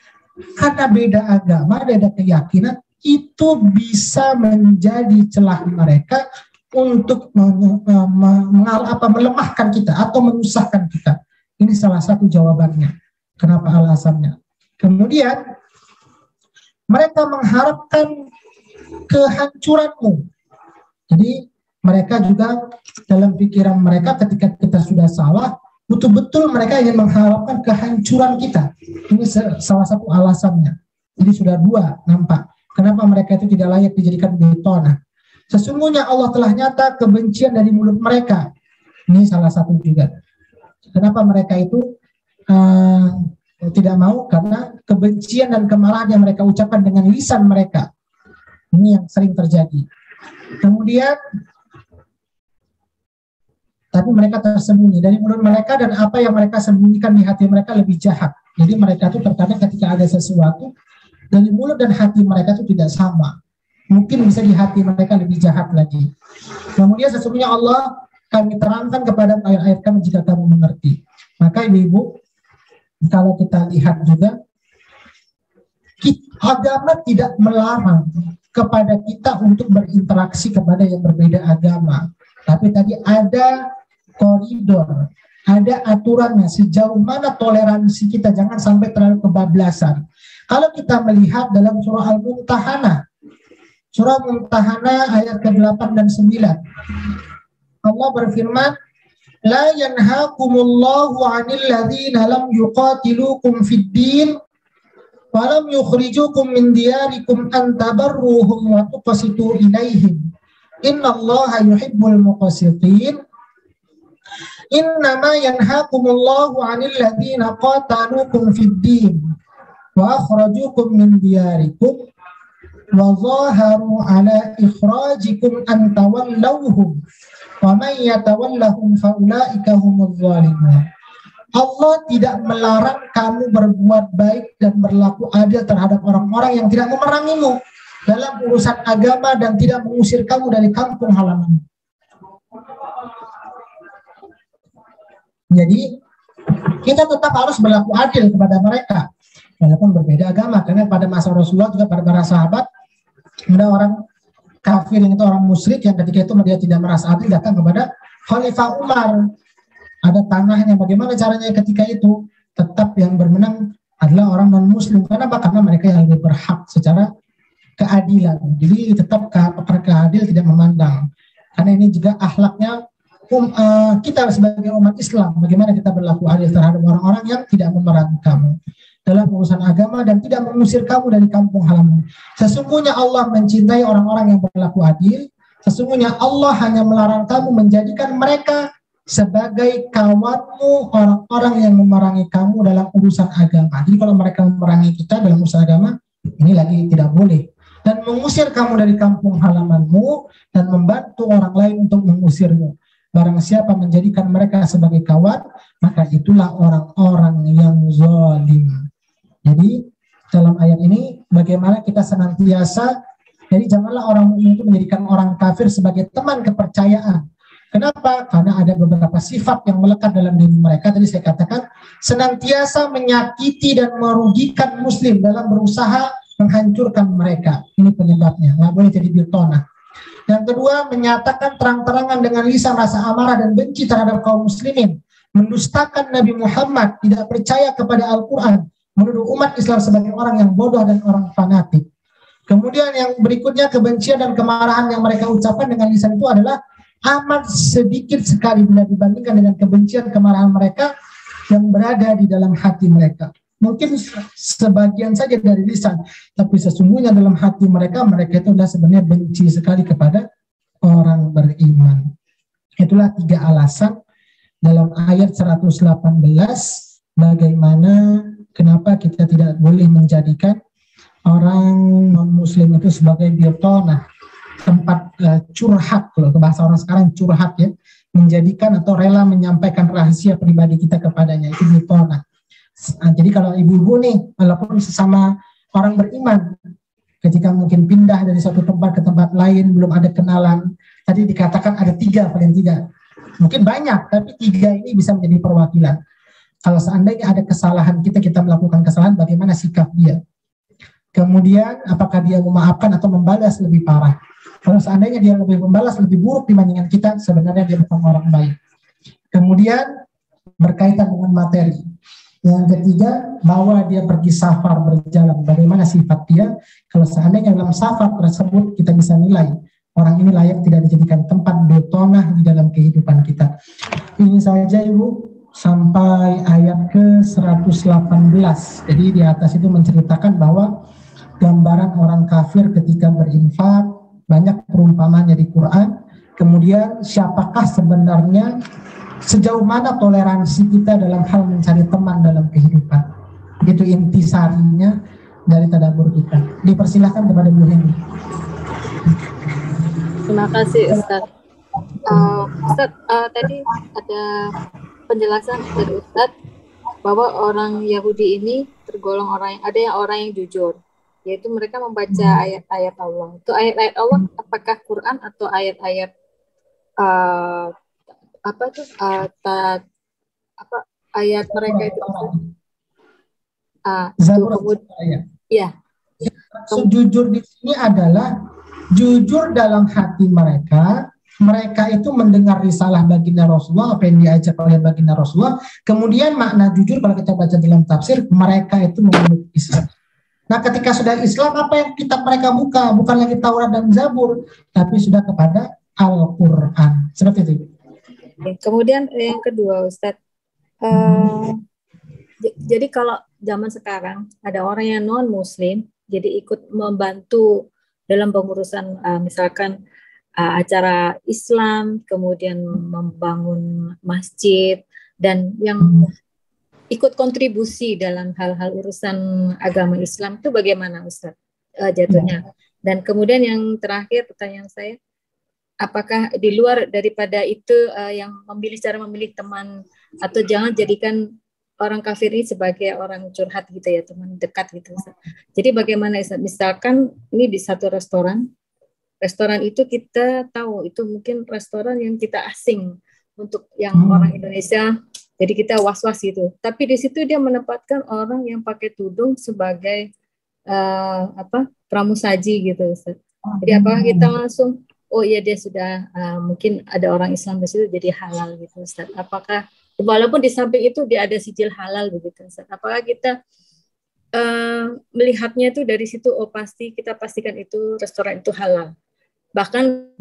karena beda agama, beda keyakinan, itu bisa menjadi celah mereka untuk melemahkan kita atau menyusahkan kita. Ini salah satu jawabannya. Kenapa alasannya? Kemudian mereka mengharapkan kehancuranmu. Jadi mereka juga dalam pikiran mereka ketika kita sudah salah, betul-betul mereka ingin mengharapkan kehancuran kita. Ini salah satu alasannya. Jadi sudah 2 nampak. Kenapa mereka itu tidak layak dijadikan bitonah? Sesungguhnya Allah telah nyata kebencian dari mulut mereka. Ini salah satu juga. Kenapa mereka itu tidak mau? Karena kebencian dan kemarahan yang mereka ucapkan dengan lisan mereka. Ini yang sering terjadi. Kemudian, tapi mereka tersembunyi dari mulut mereka, dan apa yang mereka sembunyikan di hati mereka lebih jahat. Jadi mereka itu terkadang ketika ada sesuatu, dari mulut dan hati mereka itu tidak sama. Mungkin bisa di hati mereka lebih jahat lagi. Kemudian sesungguhnya Allah kami terangkan kepada ayat-ayat kami jika kamu mengerti. Maka ibu-ibu, kalau kita lihat juga, agama tidak melarang kepada kita untuk berinteraksi kepada yang berbeda agama. Tapi tadi ada koridor, ada aturannya sejauh mana toleransi kita, jangan sampai terlalu kebablasan. Kalau kita melihat dalam surah Al-Mumtahanah, surah Mumtahanah ayat ke-8 dan 9, Allah berfirman, La yanhaakumullahu 'anil ladzina lam yuqatilukum fid din wa lam yukhrijukum min diyarikum an tabarruhum wa tuqsitu ilaihim. Innallaha yuhibbul muqsitin. Innama yanhaakumullahu 'anil ladzina qataluukum fid din wa akhrajukum min diyarikum wa zaharu 'ala ikhrajikum an tawallawhum. Wa may yatawallahum faulaika humuz zalimun. Allah tidak melarang kamu berbuat baik dan berlaku adil terhadap orang-orang yang tidak memerangimu dalam urusan agama dan tidak mengusir kamu dari kampung halaman. Jadi kita tetap harus berlaku adil kepada mereka walaupun berbeda agama, karena pada masa Rasulullah juga pada para sahabat ada orang kafir yang itu orang musyrik yang ketika itu dia tidak merasa adil datang kepada Khalifah Umar. Ada tanahnya, bagaimana caranya ketika itu? Tetap yang bermenang adalah orang non-muslim. Kenapa? Karena mereka yang lebih berhak secara keadilan. Jadi tetap perkara adil tidak memandang. Karena ini juga akhlaknya kita sebagai umat Islam. Bagaimana kita berlaku adil terhadap orang-orang yang tidak memerangi kamu dalam urusan agama dan tidak mengusir kamu dari kampung halaman. Sesungguhnya Allah mencintai orang-orang yang berlaku adil. Sesungguhnya Allah hanya melarang kamu menjadikan mereka sebagai kawanmu orang-orang yang memerangi kamu dalam urusan agama. Jadi kalau mereka memerangi kita dalam urusan agama, ini lagi tidak boleh. Dan mengusir kamu dari kampung halamanmu dan membantu orang lain untuk mengusirmu. Barang siapa menjadikan mereka sebagai kawan, maka itulah orang-orang yang zalim. Jadi dalam ayat ini bagaimana kita senantiasa, jadi janganlah orang mukmin itu menjadikan orang kafir sebagai teman kepercayaan. Kenapa? Karena ada beberapa sifat yang melekat dalam diri mereka. Tadi saya katakan senantiasa menyakiti dan merugikan muslim dalam berusaha menghancurkan mereka. Ini penyebabnya. Nggak boleh jadi biltonah. Yang kedua, menyatakan terang-terangan dengan lisan rasa amarah dan benci terhadap kaum muslimin, mendustakan Nabi Muhammad, tidak percaya kepada Al-Quran, menuduh umat Islam sebagai orang yang bodoh dan orang fanatik. Kemudian yang berikutnya, kebencian dan kemarahan yang mereka ucapkan dengan lisan itu adalah amat sedikit sekali bila dibandingkan dengan kebencian kemarahan mereka yang berada di dalam hati mereka. Mungkin sebagian saja dari lisan, tapi sesungguhnya dalam hati mereka itu adalah sebenarnya benci sekali kepada orang beriman. Itulah 3 alasan dalam ayat 118 bagaimana kenapa kita tidak boleh menjadikan orang non-muslim itu sebagai biltonah, tempat curhat, kalau ke bahasa orang sekarang curhat ya, menjadikan atau rela menyampaikan rahasia pribadi kita kepadanya, itu biltonah. Jadi kalau ibu-ibu nih, walaupun sesama orang beriman, ketika mungkin pindah dari satu tempat ke tempat lain, belum ada kenalan, tadi dikatakan ada 3 paling tidak. Mungkin banyak, tapi 3 ini bisa menjadi perwakilan. Kalau seandainya ada kesalahan kita melakukan kesalahan, bagaimana sikap dia? Kemudian, apakah dia memaafkan atau membalas lebih parah? Kalau seandainya dia lebih membalas lebih buruk dibandingkan kita, sebenarnya dia bukan orang baik. Kemudian, berkaitan dengan materi. Yang ketiga, bahwa dia pergi safar berjalan, bagaimana sifat dia. Kalau seandainya dalam safar tersebut kita bisa nilai orang ini layak tidak dijadikan tempat biltonah di dalam kehidupan kita. Ini saja Ibu sampai ayat ke-118. Jadi di atas itu menceritakan bahwa gambaran orang kafir ketika berinfak, banyak perumpamannya di Quran. Kemudian siapakah sebenarnya, sejauh mana toleransi kita dalam hal mencari teman dalam kehidupan. Itu intisarinya dari tadabbur kita. Dipersilahkan kepada Bu Hendy. Terima kasih Ustaz. Ustaz, tadi ada penjelasan dari Ustaz bahwa orang Yahudi ini tergolong orang yang jujur, yaitu mereka membaca ayat-ayat Allah. Itu ayat-ayat Allah apakah Quran atau ayat-ayat ayat mereka itu ya. Jujur di sini adalah jujur dalam hati mereka. Mereka itu mendengar risalah baginda Rasulullah, apa yang diajak oleh baginda Rasulullah. Kemudian makna jujur kalau kita baca dalam tafsir, mereka itu memeluk Islam. Nah, ketika sudah Islam, apa yang kitab mereka buka? Bukan lagi Taurat dan Zabur, tapi sudah kepada Al-Quran. Seperti itu. Kemudian yang kedua Ustadz, jadi kalau zaman sekarang ada orang yang non muslim jadi ikut membantu dalam pengurusan misalkan acara Islam, kemudian membangun masjid dan yang ikut kontribusi dalam hal-hal urusan agama Islam, itu bagaimana Ustadz jatuhnya? Dan kemudian yang terakhir pertanyaan saya, apakah di luar daripada itu yang cara memilih teman, atau jangan jadikan orang kafir ini sebagai orang curhat gitu ya, teman dekat gitu. Jadi bagaimana misalkan ini di satu restoran itu kita tahu itu mungkin restoran yang kita asing untuk yang orang Indonesia, jadi kita was-was gitu. Tapi di situ dia menempatkan orang yang pakai tudung sebagai pramusaji gitu. Jadi apakah kita langsung oh iya dia sudah mungkin ada orang Islam di situ jadi halal gitu Ustaz. Apakah walaupun di samping itu dia ada sijil halal begitu Ustaz. Apakah kita melihatnya itu dari situ pasti kita pastikan itu restoran itu halal. Bahkan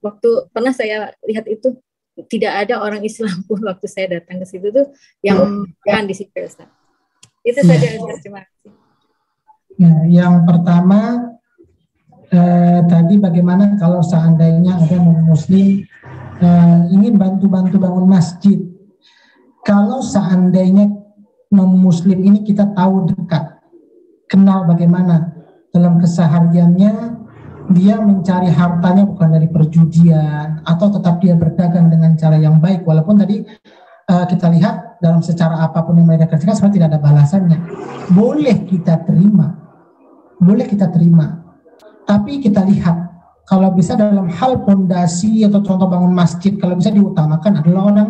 waktu pernah saya lihat itu tidak ada orang Islam pun waktu saya datang ke situ tuh yang makan di situ Ustaz. Itu saja Ustaz, terima kasih. Nah, yang pertama tadi bagaimana kalau seandainya ada non-muslim ingin bantu-bantu bangun masjid. Kalau seandainya non-muslim ini kita tahu dekat, kenal bagaimana dalam kesehariannya, dia mencari hartanya bukan dari perjudian, atau tetap dia berdagang dengan cara yang baik, walaupun tadi kita lihat dalam secara apapun yang mereka kerjakan sebenarnya tidak ada balasannya. Boleh kita terima, tapi kita lihat kalau bisa dalam hal fondasi atau contoh bangun masjid, kalau bisa diutamakan adalah orang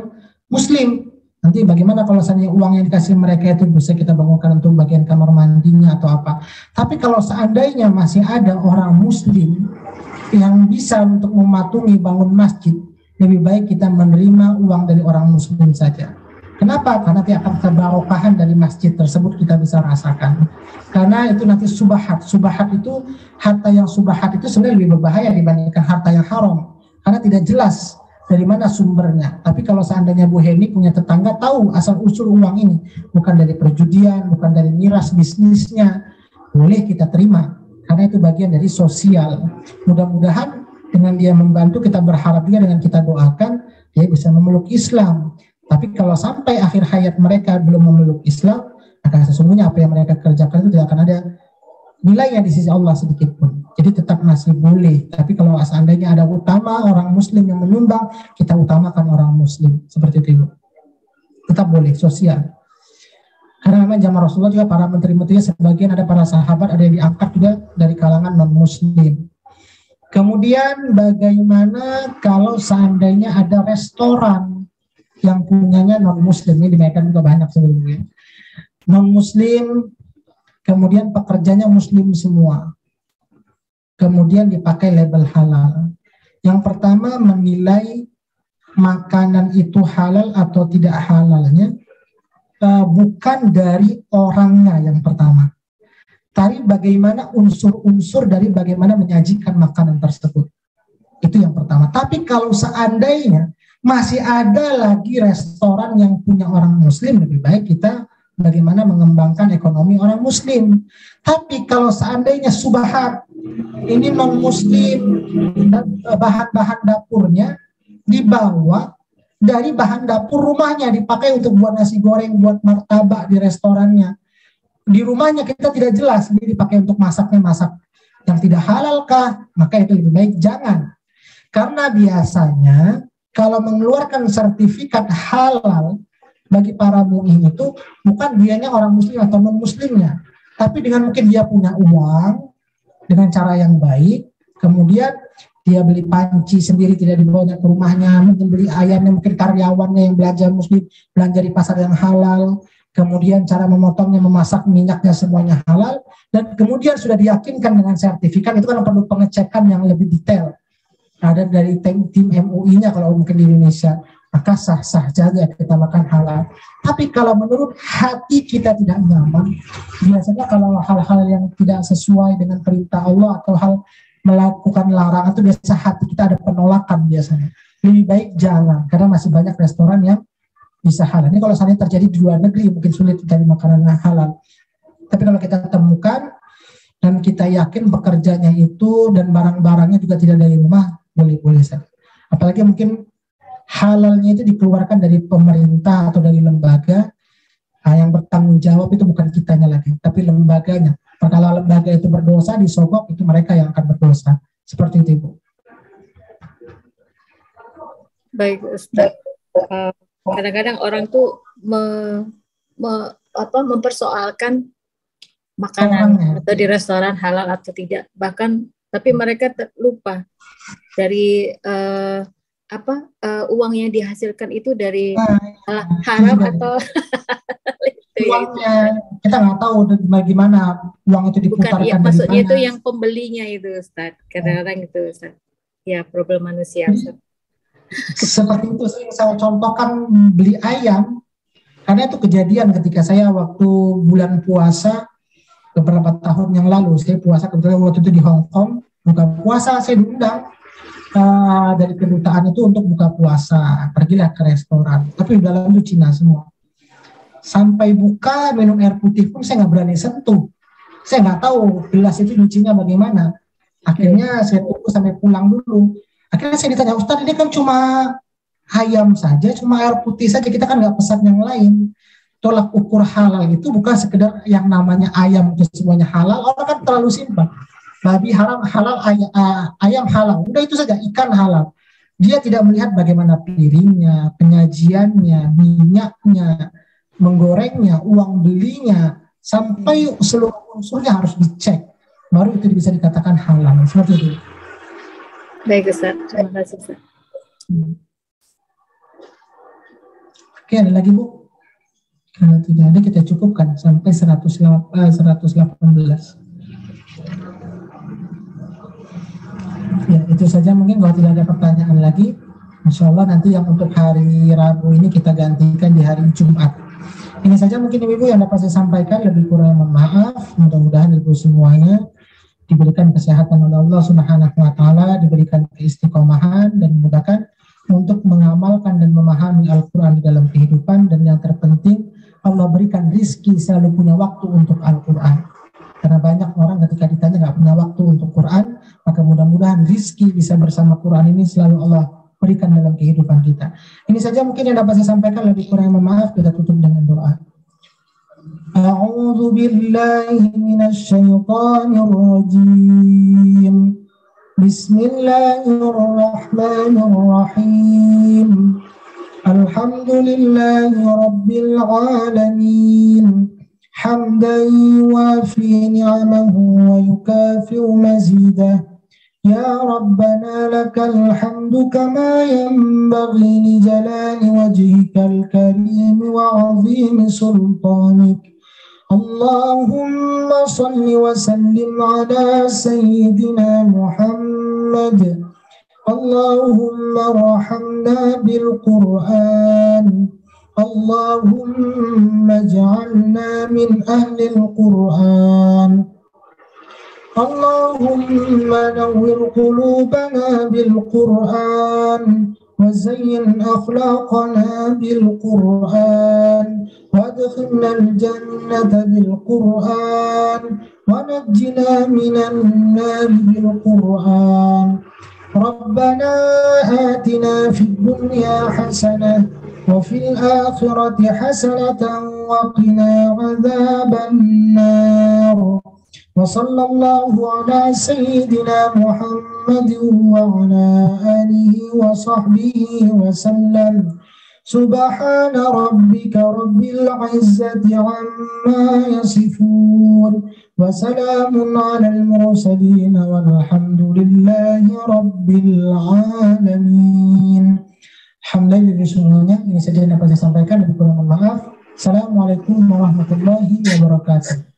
muslim. Nanti bagaimana kalau seandainya uang yang dikasih mereka itu bisa kita bangunkan untuk bagian kamar mandinya atau apa. Tapi kalau seandainya masih ada orang muslim yang bisa untuk mematungi bangun masjid, lebih baik kita menerima uang dari orang muslim saja. Kenapa? Karena nanti akan kebarokahan dari masjid tersebut kita bisa rasakan. Karena itu nanti subahat. Subahat itu, harta yang subahat itu sebenarnya lebih berbahaya dibandingkan harta yang haram. Karena tidak jelas dari mana sumbernya. Tapi kalau seandainya Bu Heni punya tetangga tahu asal usul uang ini, bukan dari perjudian, bukan dari miras bisnisnya, boleh kita terima. Karena itu bagian dari sosial. Mudah-mudahan dengan dia membantu, kita berharap juga dengan kita doakan, dia bisa memeluk Islam. Tapi kalau sampai akhir hayat mereka belum memeluk Islam, maka sesungguhnya apa yang mereka kerjakan itu tidak akan ada nilainya di sisi Allah sedikit pun. Jadi tetap masih boleh. Tapi kalau seandainya ada utama orang muslim yang menyumbang, kita utamakan orang muslim. Seperti itu. Tetap boleh, sosial. Karena memang zaman Rasulullah juga para menteri-menterinya sebagian ada para sahabat, ada yang diangkat juga dari kalangan non-muslim. Kemudian bagaimana kalau seandainya ada restoran yang punyanya non-muslim, ini dimainkan juga banyak sebelumnya. Non-muslim, kemudian pekerjanya muslim semua. Kemudian dipakai label halal. Yang pertama menilai makanan itu halal atau tidak halalnya bukan dari orangnya yang pertama. Tapi bagaimana unsur-unsur dari bagaimana menyajikan makanan tersebut. Itu yang pertama. Tapi kalau seandainya masih ada lagi restoran yang punya orang muslim, lebih baik kita bagaimana mengembangkan ekonomi orang muslim. Tapi kalau seandainya subahat, ini non muslim, bahan-bahan dapurnya dibawa dari bahan dapur rumahnya, dipakai untuk buat nasi goreng, buat martabak di restorannya. Di rumahnya kita tidak jelas, ini dipakai untuk masaknya, masak yang tidak halal kah? Maka itu lebih baik jangan. Karena biasanya kalau mengeluarkan sertifikat halal bagi para mu'min itu bukan dianya orang muslim atau non muslimnya, tapi dengan mungkin dia punya uang dengan cara yang baik, kemudian dia beli panci sendiri tidak dibawanya ke rumahnya, mungkin beli ayamnya, mungkin karyawannya yang belanja muslim belanja di pasar yang halal, kemudian cara memotongnya, memasak minyaknya semuanya halal, dan kemudian sudah diyakinkan dengan sertifikat. Itu kan perlu pengecekan yang lebih detail. Ada dari tim MUI-nya kalau mungkin di Indonesia, maka sah-sah saja kita makan halal. Tapi kalau menurut hati kita tidak nyaman, biasanya kalau hal-hal yang tidak sesuai dengan perintah Allah atau hal melakukan larangan itu biasa hati kita ada penolakan biasanya. Lebih baik jangan, karena masih banyak restoran yang bisa halal. Ini kalau seandainya terjadi di luar negeri mungkin sulit mencari makanan halal. Tapi kalau kita temukan dan kita yakin bekerjanya itu dan barang-barangnya juga tidak dari rumah, boleh-boleh saja. Apalagi mungkin halalnya itu dikeluarkan dari pemerintah atau dari lembaga, yang bertanggung jawab itu bukan kitanya lagi, tapi lembaganya. Kalau lembaga itu berdosa, disogok, itu mereka yang akan berdosa. Seperti itu, Ibu. Baik, Ustaz. Kadang-kadang orang tuh mempersoalkan makanan atau di restoran halal atau tidak. Bahkan, tapi mereka lupa dari uang yang dihasilkan itu dari haram atau uangnya kita nggak tahu bagaimana uang itu diputarkan. Bukan, ya, maksudnya itu yang pembelinya itu, Ustaz. Kadang-kadang itu, Ustaz. Ya, problem manusia, Ustaz. Seperti itu saya contohkan beli ayam, karena itu kejadian ketika saya waktu bulan puasa beberapa tahun yang lalu. Saya puasa kebetulan waktu itu di Hong Kong, buka puasa saya diundang dari kedutaan itu untuk buka puasa, pergilah ke restoran, tapi di dalam itu Cina semua. Sampai buka minum air putih pun saya nggak berani sentuh, saya nggak tahu gelas itu nyucinya bagaimana. Akhirnya saya tunggu sampai pulang dulu. Akhirnya saya ditanya, Ustaz ini kan cuma ayam saja, cuma air putih saja, kita kan nggak pesan yang lain. Tolak ukur halal itu bukan sekedar yang namanya ayam itu semuanya halal, orang kan terlalu simpel. Babi haram halal, ayam halal, udah itu saja, ikan halal. Dia tidak melihat bagaimana piringnya, penyajiannya, minyaknya, menggorengnya, uang belinya, sampai seluruh unsurnya harus dicek. Baru itu bisa dikatakan halal. Seperti itu. Baik Ustaz, terima kasih Ustaz. Oke, ada lagi Bu? Kalau tidak ada kita cukupkan sampai 118. Ya, itu saja mungkin kalau tidak ada pertanyaan lagi. Insya Allah nanti yang untuk hari Rabu ini kita gantikan di hari Jumat. Ini saja mungkin Ibu yang dapat saya sampaikan, lebih kurang mohon maaf. Mudah-mudahan Ibu semuanya diberikan kesehatan oleh Allah Subhanahu wa taala, diberikan keistiqomahan dan dimudahkan untuk mengamalkan dan memahami Al-Qur'an di dalam kehidupan, dan yang terpenting Allah berikan rizki selalu punya waktu untuk Al-Qur'an. Karena banyak orang ketika ditanya nggak punya waktu untuk Quran, maka mudah-mudahan rizki bisa bersama Quran ini selalu Allah berikan dalam kehidupan kita. Ini saja mungkin yang dapat saya sampaikan, lebih kurang mohon maaf. Kita tutup dengan doa. A'udzu billahi minasy syaithanir rajim. Bismillahirrahmanirrahim. Alhamdulillahi rabbil alamin. Hamdan yuwafi ni'amahu wa yukafi'u mazidah. Ya Rabbana lakal hamdu kama yanbaghi li jalali wajhikal karim wa 'azimi sultanik. Allahumma salli wa sallim ala sayyidina Muhammad. Allahumma rahamna bil Qur'an. Allahumma ij'alna min ahli al-Qur'an. Allahumma nawwir qulubana bil Qur'an wa zayyin akhlaqana bil Qur'an وادخلنا الجنة بالقرآن ونجنا من النار بالقرآن. ربنا آتنا في الدنيا حسنة وفي الآخرة حسنة وقنا عذاب النار. وصلى الله على سيدنا محمد وعلى آله وصحبه وسلم. سبحان ربك رب العزة عما يصفون وسلام على المرسلين والحمد لله رب العالمين. Alhamdulillah semuanya. Ini saja yang dapat saya sampaikan. Lebih kurang mohon maaf. Assalamualaikum warahmatullahi wabarakatuh.